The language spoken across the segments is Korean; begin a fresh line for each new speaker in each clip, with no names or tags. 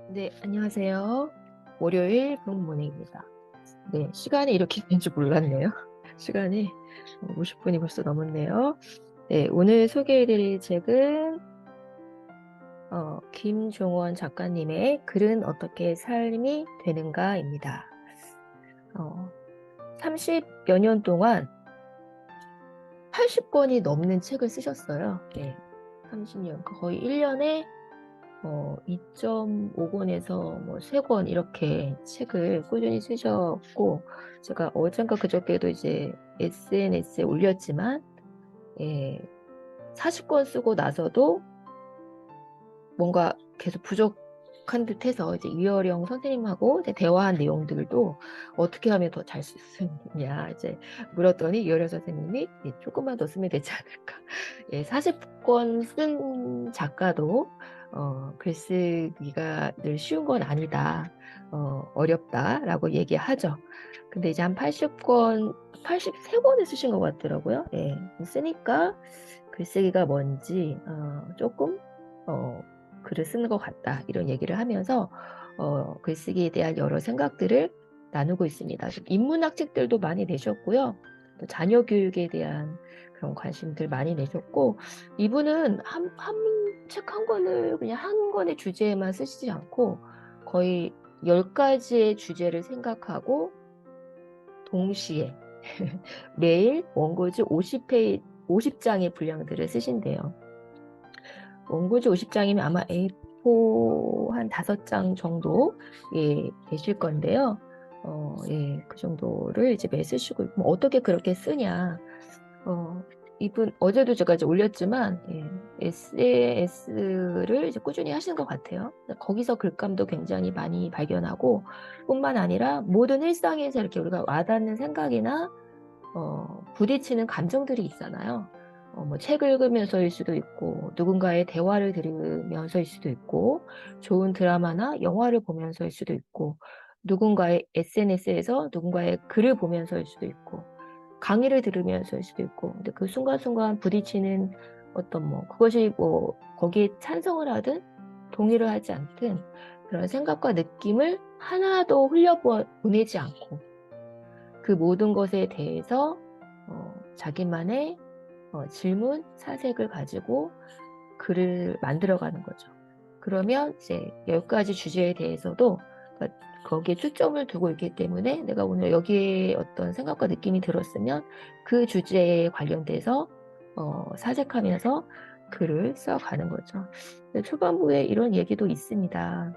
네, 안녕하세요. 월요일 굿모닝입니다. 네, 시간이 이렇게 된 줄 몰랐네요. 시간이 50분이 벌써 넘었네요. 네, 오늘 소개해드릴 책은 김종원 작가님의 글은 어떻게 삶이 되는가입니다. 어, 30여 년 동안 80권이 넘는 책을 쓰셨어요. 네, 30년, 거의 1년에 2.5권에서 뭐 3권 이렇게 책을 꾸준히 쓰셨고, 제가 어젠가 그저께도 이제 SNS에 올렸지만, 예, 40권 쓰고 나서도 뭔가 계속 부족한 듯해서 이제 이어령 선생님하고 이제 대화한 내용들도 어떻게 하면 더 잘 쓸 수 있느냐 이제 물었더니 이어령 선생님이 조금만 더 쓰면 되지 않을까. 예, 40권 쓴 작가도 글쓰기가 늘 쉬운 건 아니다. 어렵다라고 얘기하죠. 근데 이제 한 80권, 83권을 쓰신 것 같더라고요. 예, 쓰니까 글쓰기가 뭔지 조금 어, 글을 쓰는 것 같다. 이런 얘기를 하면서 글쓰기에 대한 여러 생각들을 나누고 있습니다. 인문학 책들도 많이 내셨고요. 또 자녀 교육에 대한 그런 관심들 많이 내셨고, 이분은 책 한 권을 그냥 한 권의 주제에만 쓰시지 않고 거의 10가지의 주제를 생각하고 동시에 매일 원고지 50장의 분량들을 쓰신대요. 원고지 50장이면 아마 A4 한 5장 정도 되실 건데요. 예, 그 정도를 이제 매 쓰시고 있고, 뭐 어떻게 그렇게 쓰냐. 이분 어제도 제가 이제 올렸지만 SNS를 이제 꾸준히 하시는 것 같아요. 거기서 글감도 굉장히 많이 발견하고 뿐만 아니라 모든 일상에서 이렇게 우리가 와닿는 생각이나 부딪히는 감정들이 있잖아요. 뭐 책을 읽으면서일 수도 있고 누군가의 대화를 들으면서일 수도 있고 좋은 드라마나 영화를 보면서일 수도 있고 누군가의 SNS에서 누군가의 글을 보면서일 수도 있고 강의를 들으면서일 수도 있고 근데 그 순간순간 부딪히는 어떤 뭐 그것이 뭐 거기에 찬성을 하든 동의를 하지 않든 그런 생각과 느낌을 하나도 흘려보내지 않고 그 모든 것에 대해서 자기만의 질문, 사색을 가지고 글을 만들어가는 거죠. 그러면 이제 10가지 주제에 대해서도 그러니까 거기에 초점을 두고 있기 때문에 내가 오늘 여기에 어떤 생각과 느낌이 들었으면 그 주제에 관련돼서 사색하면서 글을 써가는 거죠. 초반부에 이런 얘기도 있습니다.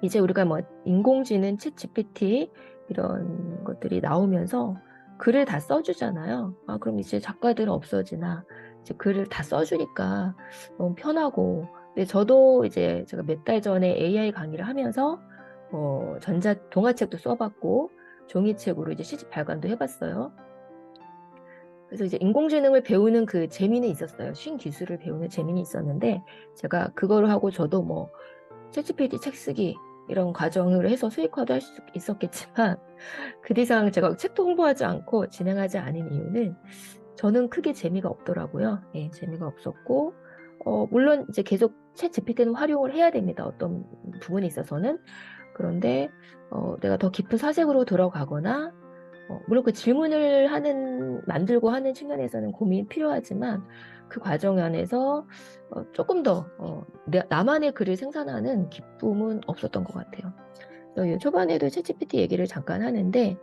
이제 우리가 뭐 인공지능, 챗 GPT 이런 것들이 나오면서 글을 다 써주잖아요. 아, 그럼 이제 작가들은 없어지나? 이제 글을 다 써주니까 너무 편하고. 근데 저도 이제 제가 몇 달 전에 AI 강의를 하면서 동화책도 써봤고 종이책으로 이제 시집 발간도 해봤어요. 그래서 이제 인공지능을 배우는 그 재미는 있었어요. 신기술을 배우는 재미는 있었는데 제가 그거를 하고 저도 뭐 챗GPT 책 쓰기 이런 과정을 해서 수익화도 할 수 있었겠지만 그 이상 제가 책도 홍보하지 않고 진행하지 않은 이유는 저는 크게 재미가 없더라고요. 예, 재미가 없었고 물론 이제 계속 챗GPT는 활용을 해야 됩니다. 어떤 부분에 있어서는. 그런데 내가 더 깊은 사색으로 들어가거나 물론 그 질문을 만들고 하는 측면에서는 고민이 필요하지만 그 과정 안에서 조금 더 나만의 글을 생산하는 기쁨은 없었던 것 같아요. 초반에도 챗GPT 얘기를 잠깐 하는데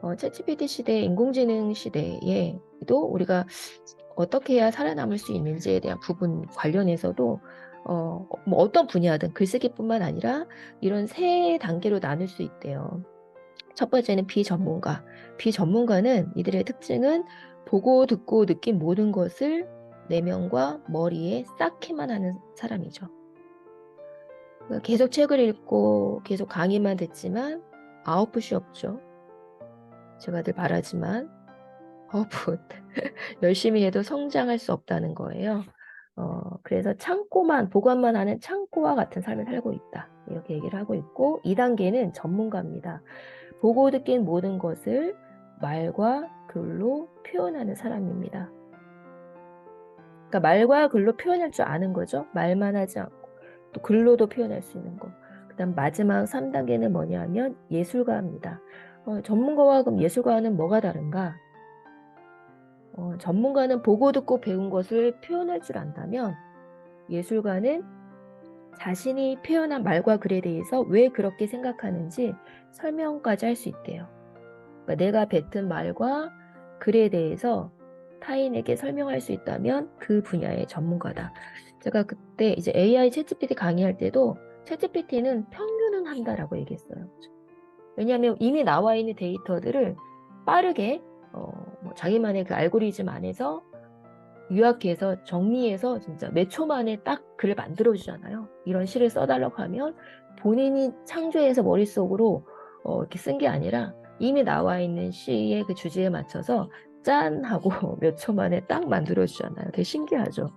챗GPT 시대, 인공지능 시대에도 우리가 어떻게 해야 살아남을 수 있는지에 대한 부분 관련해서도 뭐 어떤 분야든 글쓰기뿐만 아니라 이런 세 단계로 나눌 수 있대요. 첫 번째는 비전문가. 비전문가는 이들의 특징은 보고 듣고 느낀 모든 것을 내면과 머리에 쌓기만 하는 사람이죠. 그러니까 계속 책을 읽고 계속 강의만 듣지만 아웃풋이 없죠. 제가 늘 말하지만 아웃풋. 열심히 해도 성장할 수 없다는 거예요. 그래서 보관만 하는 창고와 같은 삶을 살고 있다. 이렇게 얘기를 하고 있고, 2단계는 전문가입니다. 보고 듣긴 모든 것을 말과 글로 표현하는 사람입니다. 그러니까 말과 글로 표현할 줄 아는 거죠. 말만 하지 않고 또 글로도 표현할 수 있는 거. 그다음 마지막 3단계는 뭐냐면 예술가입니다. 전문가와 그럼 예술가는 뭐가 다른가? 전문가는 보고 듣고 배운 것을 표현할 줄 안다면 예술가는 자신이 표현한 말과 글에 대해서 왜 그렇게 생각하는지 설명까지 할 수 있대요. 그러니까 내가 뱉은 말과 글에 대해서 타인에게 설명할 수 있다면 그 분야의 전문가다. 제가 그때 이제 AI 챗GPT 강의할 때도 챗GPT는 평균은 한다라고 얘기했어요. 왜냐하면 이미 나와 있는 데이터들을 빠르게 뭐 자기만의 그 알고리즘 안에서 요약해서 정리해서 진짜 몇 초 만에 딱 글을 만들어주잖아요. 이런 시를 써달라고 하면 본인이 창조해서 머릿속으로 이렇게 쓴 게 아니라 이미 나와 있는 시의 그 주제에 맞춰서 짠 하고 몇 초 만에 딱 만들어주잖아요. 되게 신기하죠.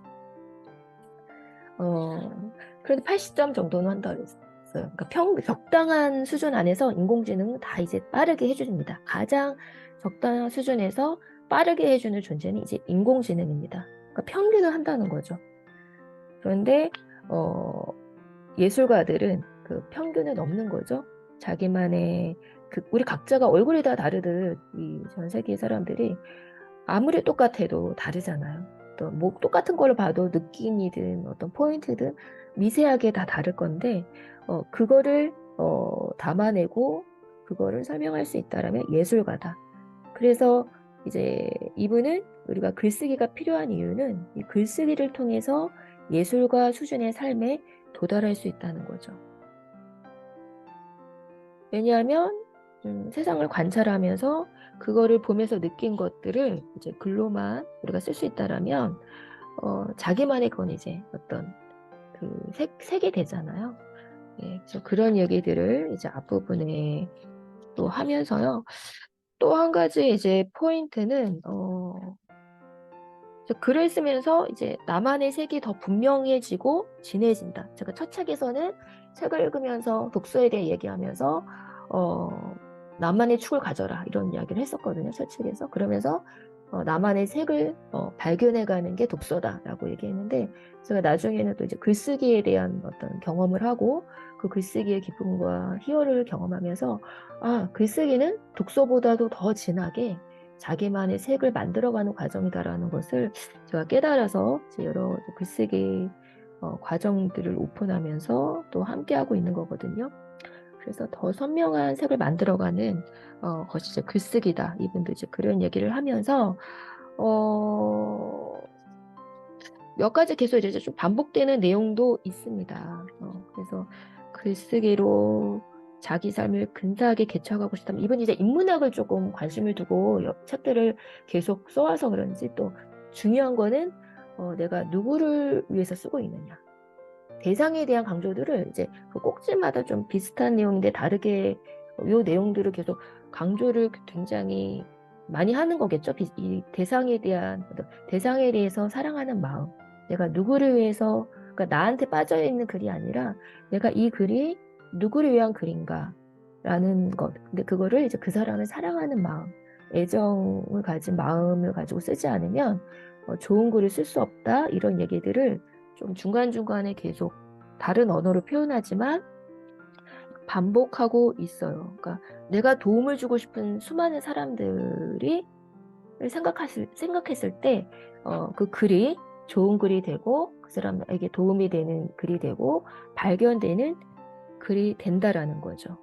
그래도 80점 정도는 한다고 그랬어요. 그러니까 적당한 수준 안에서 인공지능은 다 이제 빠르게 해줍니다. 가장 적당한 수준에서 빠르게 해주는 존재는 이제 인공지능입니다. 그러니까 평균을 한다는 거죠. 그런데 예술가들은 그 평균을 넘는 거죠. 자기만의 우리 각자가 얼굴이 다 다르듯 이 전 세계 사람들이 아무리 똑같아도 다르잖아요. 또 뭐 똑같은 걸 봐도 느낌이든 어떤 포인트든 미세하게 다 다를 건데 그거를 담아내고 그거를 설명할 수 있다라면 예술가다. 그래서 이제 이분은 우리가 글쓰기가 필요한 이유는 이 글쓰기를 통해서 예술가 수준의 삶에 도달할 수 있다는 거죠. 왜냐하면 세상을 관찰하면서 그거를 보면서 느낀 것들을 이제 글로만 우리가 쓸 수 있다라면 자기만의 건 이제 어떤 그 색이 되잖아요. 예, 그래서 그런 얘기들을 이제 앞부분에 또 하면서요. 또 한 가지 이제 포인트는 글을 쓰면서 이제 나만의 색이 더 분명해지고 진해진다. 제가 첫 책에서는 책을 읽으면서 독서에 대해 얘기하면서 나만의 축을 가져라 이런 이야기를 했었거든요. 첫 책에서. 그러면서 나만의 색을 발견해가는 게 독서다라고 얘기했는데 제가 나중에는 또 이제 글쓰기에 대한 어떤 경험을 하고 그 글쓰기의 기쁨과 희열을 경험하면서 글쓰기는 독서보다도 더 진하게 자기만의 색을 만들어가는 과정이다라는 것을 제가 깨달아서 여러 글쓰기 과정들을 오픈하면서 또 함께하고 있는 거거든요. 그래서 더 선명한 색을 만들어가는 것이 이제 글쓰기다. 이분도 이제 그런 얘기를 하면서 몇 가지 계속 이제 좀 반복되는 내용도 있습니다. 그래서 글쓰기로 자기 삶을 근사하게 개척하고 싶다면 이분이 이제 인문학을 조금 관심을 두고 책들을 계속 써와서 그런지 또 중요한 거는 내가 누구를 위해서 쓰고 있느냐. 대상에 대한 강조들을 이제 그 꼭지마다 좀 비슷한 내용인데 다르게 요 내용들을 계속 강조를 굉장히 많이 하는 거겠죠. 이 대상에 대해서 사랑하는 마음. 내가 누구를 위해서, 그러니까 나한테 빠져 있는 글이 아니라 내가 이 글이 누구를 위한 글인가라는 것. 근데 그거를 이제 그 사람을 사랑하는 마음, 애정을 가진 마음을 가지고 쓰지 않으면 좋은 글을 쓸 수 없다. 이런 얘기들을 좀 중간중간에 계속 다른 언어로 표현하지만 반복하고 있어요. 그러니까 내가 도움을 주고 싶은 수많은 사람들이 생각했을 때 그 글이 좋은 글이 되고 그 사람에게 도움이 되는 글이 되고 발견되는 글이 된다라는 거죠.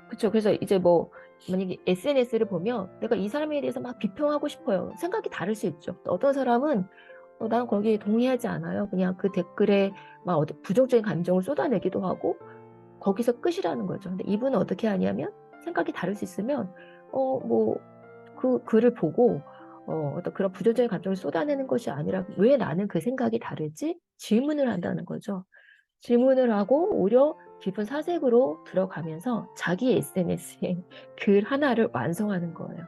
그렇죠. 그래서 이제 뭐 만약에 SNS를 보면 내가 이 사람에 대해서 막 비평하고 싶어요. 생각이 다를 수 있죠. 어떤 사람은 난 거기에 동의하지 않아요. 그냥 그 댓글에 막 부정적인 감정을 쏟아내기도 하고 거기서 끝이라는 거죠. 근데 이분은 어떻게 하냐면 생각이 다를 수 있으면 뭐 그 글을 보고 어떤 그런 부정적인 감정을 쏟아내는 것이 아니라 왜 나는 그 생각이 다르지? 질문을 한다는 거죠. 질문을 하고 오히려 깊은 사색으로 들어가면서 자기 SNS에 글 하나를 완성하는 거예요.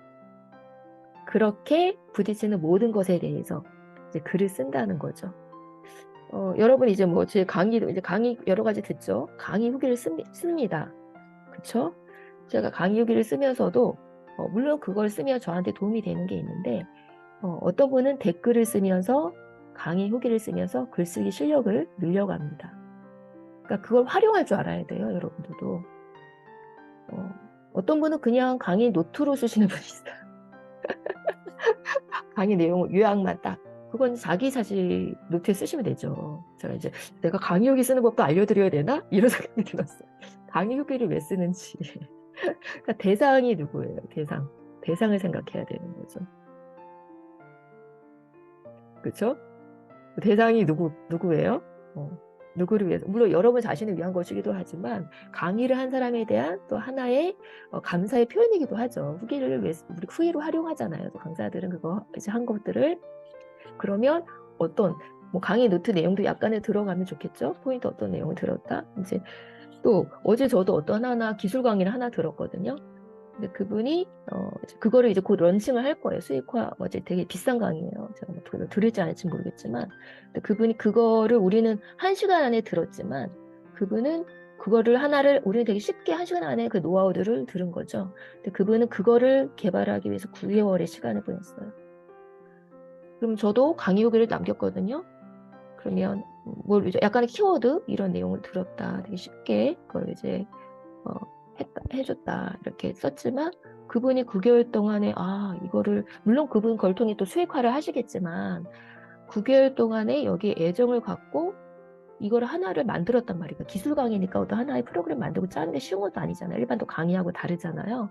그렇게 부딪히는 모든 것에 대해서 이제 글을 쓴다는 거죠. 여러분 이제 뭐 제 강의도 이제 강의 여러 가지 듣죠. 강의 후기를 씁니다. 그쵸? 제가 강의 후기를 쓰면서도 물론 그걸 쓰면 저한테 도움이 되는 게 있는데 어떤 분은 댓글을 쓰면서 강의 후기를 쓰면서 글쓰기 실력을 늘려갑니다. 그러니까 그걸 활용할 줄 알아야 돼요, 여러분들도. 어떤 분은 그냥 강의 노트로 쓰시는 분이 있어요. 강의 내용을 요약만 딱. 그건 자기 사실 노트에 쓰시면 되죠. 제가 이제 내가 강의 후기 쓰는 법도 알려드려야 되나? 이런 생각이 들었어요. 강의 후기를 왜 쓰는지. 그러니까 대상이 누구예요? 대상. 대상을 생각해야 되는 거죠. 그렇죠? 대상이 누구예요? 누구를 위해서. 물론 여러분 자신을 위한 것이기도 하지만 강의를 한 사람에 대한 또 하나의 감사의 표현이기도 하죠. 후기를 우리 후기로 활용하잖아요. 또 강사들은 그거 이제 한 것들을 그러면 어떤 뭐 강의 노트 내용도 약간의 들어가면 좋겠죠. 포인트 어떤 내용을 들었다. 이제 또 어제 저도 어떤 하나 기술 강의를 하나 들었거든요. 근데 그분이 그거를 이제 곧 런칭을 할 거예요. 수익화 어제 되게 비싼 강의예요. 제가 뭐 들을지 안 할지 모르겠지만, 근데 그분이 그거를 우리는 1시간 안에 들었지만 그분은 그거를 하나를 우리는 되게 쉽게 1시간 안에 그 노하우들을 들은 거죠. 근데 그분은 그거를 개발하기 위해서 9개월의 시간을 보냈어요. 그럼 저도 강의 후기를 남겼거든요. 그러면 뭘 이제 약간의 키워드 이런 내용을 들었다. 되게 쉽게 그걸 이제 해줬다 이렇게 썼지만 그분이 9개월 동안에 이거를 물론 그분 그걸 통해 또 수익화를 하시겠지만 9개월 동안에 여기에 애정을 갖고 이거를 하나를 만들었단 말이에요. 기술 강의니까 어떤 하나의 프로그램 만들고 짜는 게 쉬운 것도 아니잖아요. 일반 또 강의하고 다르잖아요.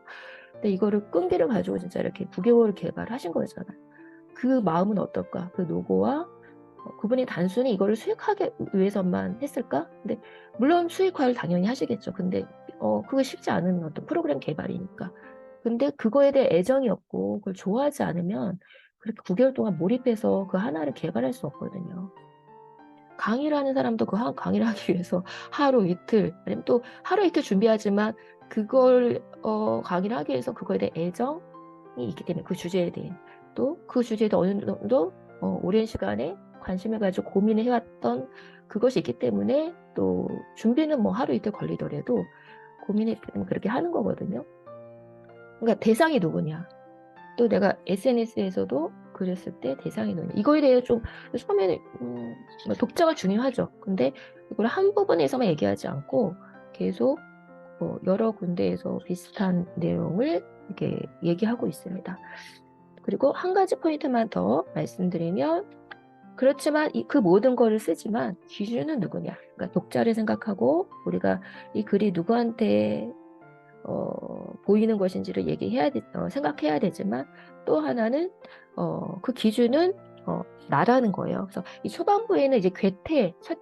근데 이거를 끈기를 가지고 진짜 이렇게 9개월 개발하신 거잖아요. 그 마음은 어떨까? 그 노고와 그분이 단순히 이거를 수익하기 위해서만 했을까? 근데 물론 수익화를 당연히 하시겠죠. 근데 그거 쉽지 않은 어떤 프로그램 개발이니까. 근데 그거에 대해 애정이 없고 그걸 좋아하지 않으면 그렇게 9개월 동안 몰입해서 그 하나를 개발할 수 없거든요. 강의를 하는 사람도 그 강의를 하기 위해서 하루 이틀 아니면 또 하루 이틀 준비하지만 그걸 강의를 하기 위해서 그거에 대해 애정이 있기 때문에 그 주제에 대해 또 그 주제에 대해 어느 정도 오랜 시간에 관심을 가지고 고민을 해왔던 그것이 있기 때문에 또 준비는 뭐 하루 이틀 걸리더라도 고민을 그렇게 하는 거거든요. 그러니까 대상이 누구냐. 또 내가 SNS에서도 그랬을 때 대상이 누구냐. 이거에 대해 좀 처음에는 독자가 중요하죠. 근데 이걸 한 부분에서만 얘기하지 않고 계속 여러 군데에서 비슷한 내용을 이렇게 얘기하고 있습니다. 그리고 한 가지 포인트만 더 말씀드리면 그렇지만 그 모든 거를 쓰지만 기준은 누구냐? 그러니까 독자를 생각하고 우리가 이 글이 누구한테 보이는 것인지를 생각해야 되지만 또 하나는 그 기준은 나라는 거예요. 그래서 이 초반부에는 이제 괴테 첫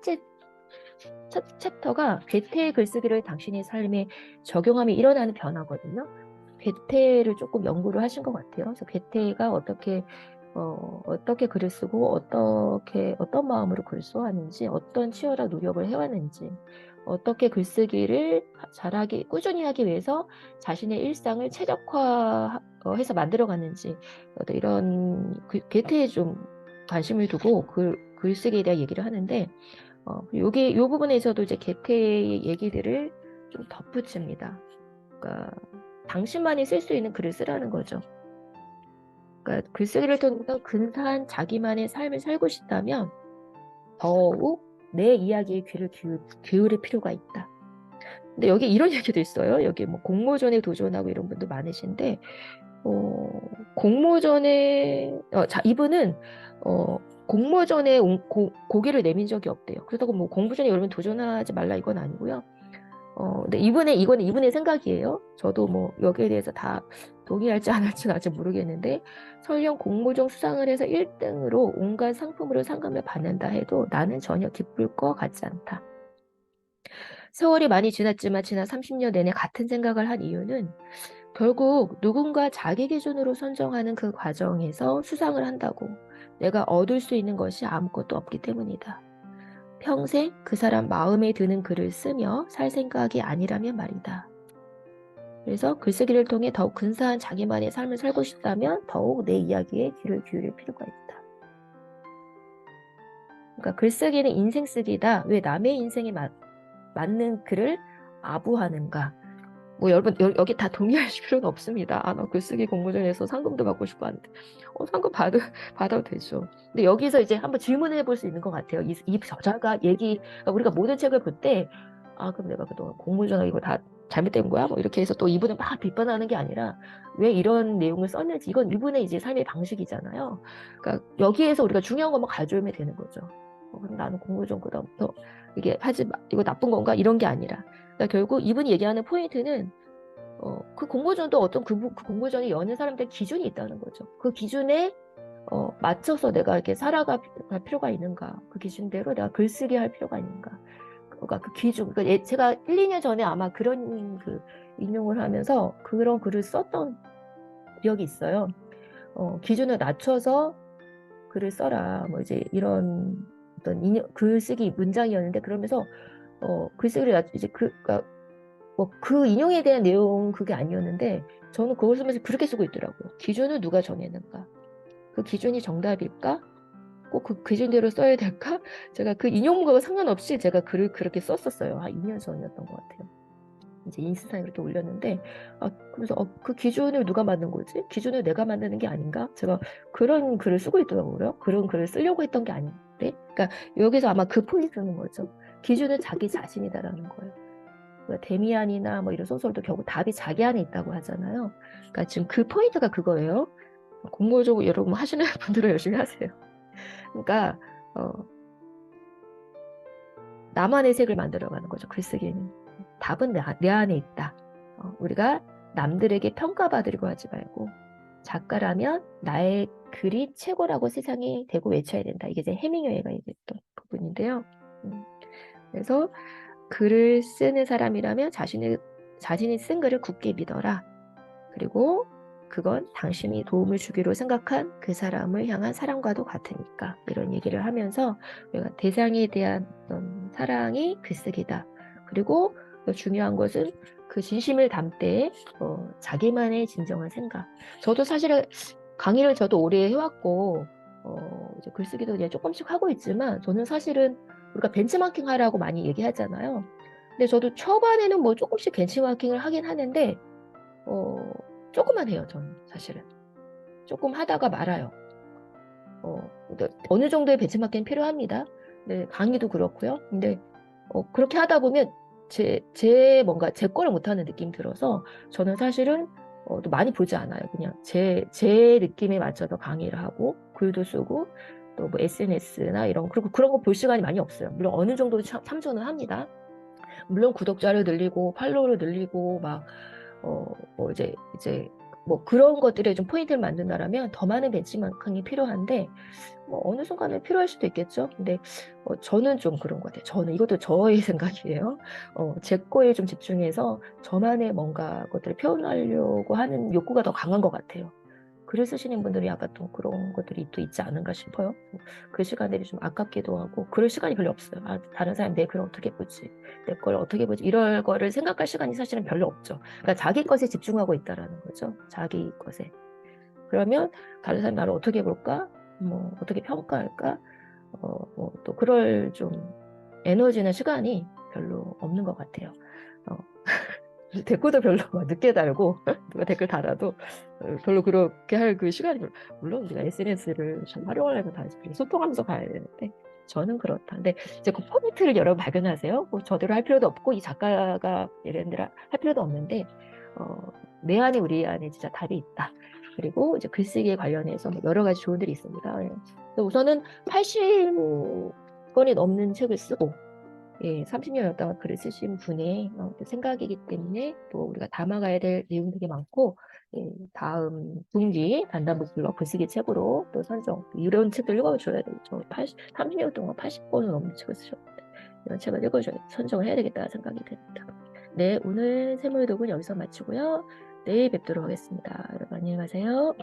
챕터가 괴테의 글쓰기를 당신의 삶에 적용하면 일어나는 변화거든요. 괴테를 조금 연구를 하신 것 같아요. 그래서 괴테가 어떻게 글을 쓰고 어떤 마음으로 글을 써왔는지 어떤 치열한 노력을 해왔는지 어떻게 글쓰기를 꾸준히 하기 위해서 자신의 일상을 최적화해서 만들어갔는지 이런 괴테에 좀 관심을 두고 글쓰기에 대한 얘기를 하는데 이 부분에서도 이제 괴테의 얘기들을 좀 덧붙입니다. 그러니까 당신만이 쓸 수 있는 글을 쓰라는 거죠. 그러니까 글쓰기를 통해서 근사한 자기만의 삶을 살고 싶다면 더욱 내 이야기에 귀를 기울일 필요가 있다. 근데 여기 이런 얘기도 있어요. 여기 뭐 공모전에 도전하고 이런 분도 많으신데 공모전에 이분은 공모전에 고개를 내민 적이 없대요. 그렇다고 뭐 공모전에 여러분 도전하지 말라 이건 아니고요. 근데 이건 이분의 생각이에요. 저도 뭐 여기에 대해서 다 동의할지 안 할지는 아직 모르겠는데 설령 공모전 수상을 해서 1등으로 온갖 상품으로 상금을 받는다 해도 나는 전혀 기쁠 것 같지 않다. 세월이 많이 지났지만 지난 30년 내내 같은 생각을 한 이유는 결국 누군가 자기 기준으로 선정하는 그 과정에서 수상을 한다고 내가 얻을 수 있는 것이 아무것도 없기 때문이다. 평생 그 사람 마음에 드는 글을 쓰며 살 생각이 아니라면 말이다. 그래서 글쓰기를 통해 더욱 근사한 자기만의 삶을 살고 싶다면 더욱 내 이야기에 귀를 기울일 필요가 있다. 그러니까 글쓰기는 인생 쓰기다. 왜 남의 인생에 맞는 글을 아부하는가? 뭐 여러분 여기 다 동의하실 필요는 없습니다. 아, 나 글쓰기 공모전에서 상금도 받고 싶어 하는데 상금 받아도 되죠. 근데 여기서 이제 한번 질문해 볼 수 있는 것 같아요. 이 저자가 그러니까 우리가 모든 책을 볼 때 그럼 내가 그동안 공모전 이거 다 잘못된 거야? 뭐 이렇게 해서 또 이분을 막 비판하는 게 아니라 왜 이런 내용을 썼는지 이건 이분의 이제 삶의 방식이잖아요. 그러니까 여기에서 우리가 중요한 것만 가져오면 되는 거죠. 그럼 나는 공모전 그다음부터 이게 하지 마, 이거 나쁜 건가 이런 게 아니라 그러니까 결국 이분이 얘기하는 포인트는 그 공모전도 어떤 그 공모전이 여는 사람들 기준이 있다는 거죠. 그 기준에 맞춰서 내가 이렇게 살아갈 필요가 있는가? 그 기준대로 내가 글쓰기 할 필요가 있는가? 그러니까 그 기준, 그러니까 제가 1, 2년 전에 아마 그런 그 인용을 하면서 그런 글을 썼던 기억이 있어요. 기준을 낮춰서 글을 써라. 뭐 이제 이런 어떤 글쓰기 문장이었는데 그러면서 글쓰기를 이제 그러니까 뭐 그 인용에 대한 내용 그게 아니었는데 저는 그걸 쓰면서 그렇게 쓰고 있더라고요. 기준을 누가 정했는가? 그 기준이 정답일까? 꼭 그 기준대로 써야 될까? 제가 그 인용문과가 상관없이 제가 글을 그렇게 썼었어요. 한 2년 전이었던 것 같아요. 이제 인스타에 그렇게 올렸는데 그래서 그 기준을 누가 만든 거지? 기준을 내가 만드는 게 아닌가? 제가 그런 글을 쓰고 있더라고요. 그런 글을 쓰려고 했던 게 아닌데 그러니까 여기서 아마 그 포인트는 거죠. 기준은 자기 자신이다라는 거예요. 데미안이나 뭐 이런 소설도 결국 답이 자기 안에 있다고 하잖아요. 그러니까 지금 그 포인트가 그거예요. 공모적으로 여러분 하시는 분들은 열심히 하세요. 그러니까 나만의 색을 만들어가는 거죠. 글쓰기는. 답은 내 안에 있다. 우리가 남들에게 평가받으려고 하지 말고 작가라면 나의 글이 최고라고 세상에 대고 외쳐야 된다. 이게 이제 해밍웨이가 얘기했던 부분인데요. 그래서 글을 쓰는 사람이라면 자신이 쓴 글을 굳게 믿어라. 그리고 그건 당신이 도움을 주기로 생각한 그 사람을 향한 사랑과도 같으니까 이런 얘기를 하면서 우리가 대상에 대한 어떤 사랑이 글쓰기다. 그리고 중요한 것은 그 진심을 담되 자기만의 진정한 생각. 저도 사실은 강의를 저도 오래 해왔고 이제 글쓰기도 그냥 조금씩 하고 있지만 저는 사실은 우리가 벤치마킹 하라고 많이 얘기하잖아요. 근데 저도 초반에는 뭐 조금씩 벤치마킹을 하긴 하는데 조금만 해요, 저는 사실은. 조금 하다가 말아요. 어느 정도의 벤치마킹이 필요합니다. 네, 강의도 그렇고요. 근데 그렇게 하다 보면 뭔가 제 거를 못하는 느낌이 들어서 저는 사실은 또 많이 보지 않아요. 그냥 제 느낌에 맞춰서 강의를 하고 글도 쓰고 또 뭐 SNS나 그리고 그런 거 볼 시간이 많이 없어요. 물론 어느 정도 참조는 합니다. 물론 구독자를 늘리고 팔로우를 늘리고 막 뭐 이제 뭐 그런 것들에 좀 포인트를 만든다라면 더 많은 벤치마킹이 필요한데 뭐 어느 순간에 필요할 수도 있겠죠. 근데 저는 좀 그런 것 같아요. 이것도 저의 생각이에요. 제 거에 좀 집중해서 저만의 뭔가 것들을 표현하려고 하는 욕구가 더 강한 것 같아요. 글을 쓰시는 분들이 약간 또 그런 것들이 또 있지 않은가 싶어요. 그 시간들이 좀 아깝기도 하고 그럴 시간이 별로 없어요. 다른 사람 내 글을 어떻게 보지? 내 걸 어떻게 보지? 이럴 거를 생각할 시간이 사실은 별로 없죠. 그러니까 자기 것에 집중하고 있다라는 거죠. 자기 것에. 그러면 다른 사람이 나를 어떻게 볼까? 뭐 어떻게 평가할까? 뭐 또 그럴 좀 에너지나 시간이 별로 없는 것 같아요. 어, 댓글도 별로 막 늦게 달고 누가 댓글 달아도 별로 그렇게 할 그 시간이 물론 우리가 SNS를 잘 활용하려면 다 소통하면서 가야 되는데 저는 그렇다. 근데 이제 그 포인트를 여러분 발견하세요. 뭐 저대로 할 필요도 없고 이 작가가 예를 들어 할 필요도 없는데 내 안에 우리 안에 진짜 답이 있다. 그리고 이제 글쓰기에 관련해서 여러 가지 조언들이 있습니다. 예. 우선은 80권이 넘는 책을 쓰고 30년였다가 글을 쓰신 분의 생각이기 때문에 또 우리가 담아가야 될 내용들이 많고 다음 분기 단단북블럭 글쓰기 책으로 또 선정 이런 책들 읽어줘야 되죠. 30년 동안 80권을 넘는 책을 쓰셨는데 이런 책을 선정을 해야 되겠다 생각이 듭니다. 네, 오늘 세무의 독은 여기서 마치고요. 내일 뵙도록 하겠습니다. 여러분 안녕히 가세요.